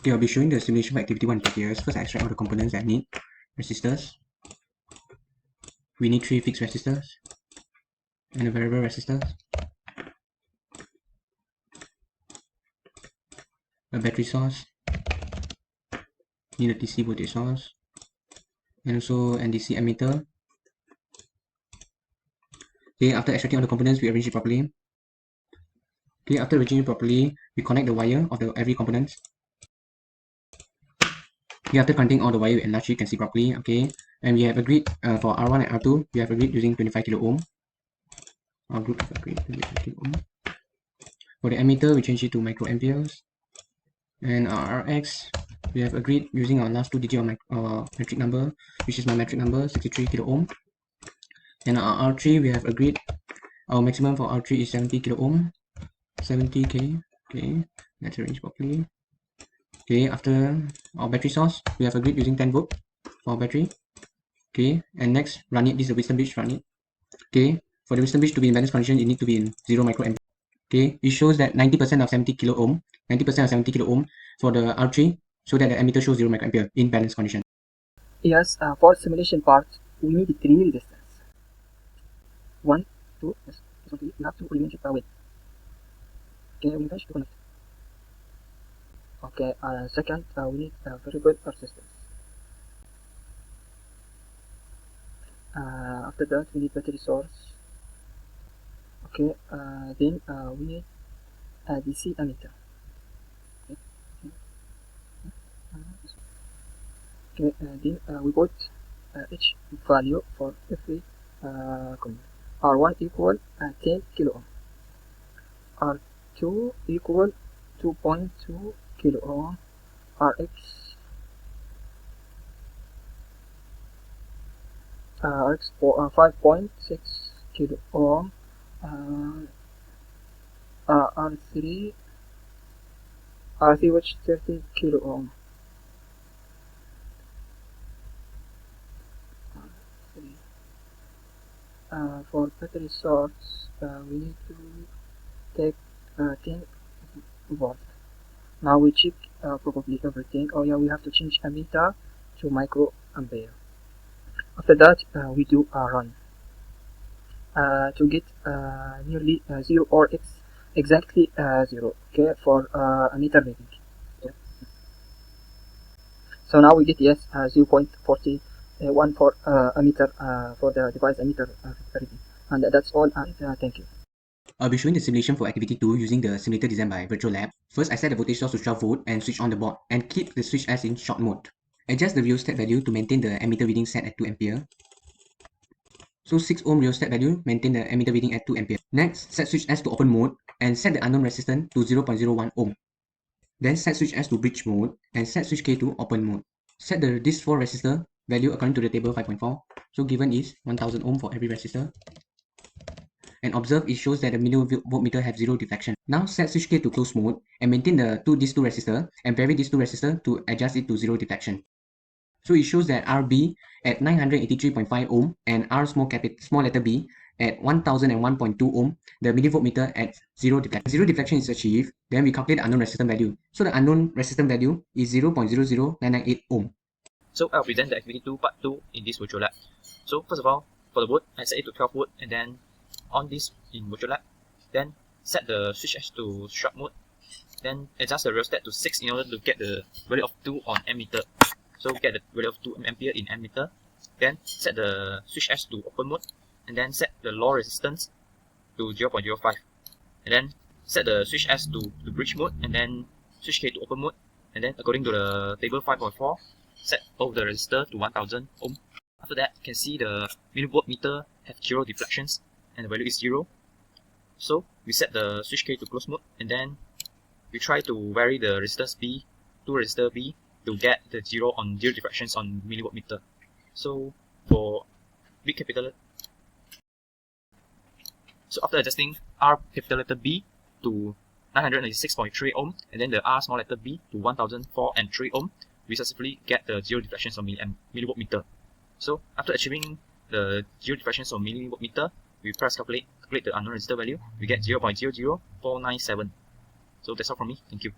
Okay, I'll be showing the simulation for activity 1 years. First, I extract all the components that I need. Resistors. We need 3 fixed resistors and a variable resistors. A battery source. Need a DC voltage source. And also NDC emitter. Okay, after extracting all the components, we arrange it properly. Okay, after arranging it properly, we connect the wire of every component. Okay, after connecting all the wire and enlarge it, you can see properly. Okay, and we have agreed for R1 and R2, we have agreed using 25 kilo ohm. Our group have agreed 25 kilo ohm. For the emitter, we change it to microamperes. And our Rx, we have agreed using our last 2 digits of my metric number, which is my metric number, 63 kilo ohm. And our R3, we have agreed our maximum for R3 is 70 kilo ohm, 70k. Okay, let's arrange properly. Okay, after our battery source, we have agreed using 10 volt for our battery. Okay, and next, run it. This is the Wheatstone bridge, run it. Okay, for the Wheatstone bridge to be in balance condition, it need to be in 0 microampere. Okay, it shows that 90% of 70 kilo ohm, 90% of 70 kilo ohm for the R3, so that the emitter shows 0 microampere in balance condition. Yes, for simulation part, we need 3 resistors. 1, 2, yes, you have to arrange it with. Okay, we finish to connect. Okay, second, we need variable resistors. After that, we need battery source. Okay, then we need a DC emitter. Okay, then we put each value for every component. R1 equal 10 kilo ohm, R2 equal 2.2 kilo ohm, Rx 5.6 kilo ohm, R3 which 30 kilo ohm. For battery source, we need to take 10 volt. Now we check probably everything. Oh yeah, we have to change ammeter to microampere. After that, we do a run to get nearly 0 or exactly 0. Okay, for ammeter reading. Yeah. So now we get yes 0.41 for ammeter for the device ammeter reading, and that's all. And thank you. I'll be showing the simulation for activity 2 using the simulator designed by Virtual Lab. First, I set the voltage source to 12 volt and switch on the board and keep the switch as in short mode. Adjust the rheostat value to maintain the emitter reading set at 2 ampere. So 6 ohm rheostat value, maintain the emitter reading at 2 ampere. Next, set switch S to open mode and set the unknown resistance to 0.01 ohm. Then set switch S to bridge mode and set switch K to open mode. Set this 4 resistor value according to the table 5.4. So given is 1000 ohm for every resistor. And observe it shows that the millivoltmeter have 0 deflection. Now set switch K to close mode and maintain these two resistor and vary these two resistor to adjust it to 0 deflection. So it shows that RB at 983.5 ohm and R small letter b at 1001.2 ohm, the millivoltmeter at 0 deflection. 0 deflection is achieved, then we calculate the unknown resistance value. So the unknown resistance value is 0.00998 ohm. So I'll present the activity 2 part 2 in this virtual lab. So first of all, for the volt, I set it to 12 volt and then on this in virtual lab. Then set the switch S to short mode. Then adjust the rheostat to 6 in order to get the value of 2 on ammeter. So get the value of 2 ampere in ammeter. Then set the switch S to open mode. And then set the low resistance to 0.05. And then set the switch S to bridge mode. And then switch K to open mode. And then according to the table 5.4, set both the resistor to 1000 ohm. After that, you can see the millivoltmeter have 0 deflections and the value is 0. So we set the switch K to close mode and then we try to vary the resistors B to resistor B to get the 0 deflections on millivoltmeter. So for big capital, so after adjusting R capital letter B to 996.3 ohm and then the R small letter b to 1004 and 3 ohm, we successfully get the 0 deflections on millivoltmeter. So after achieving the 0 deflections on millivoltmeter, we press calculate the unknown resistor value, we get 0.00497. So that's all from me. Thank you.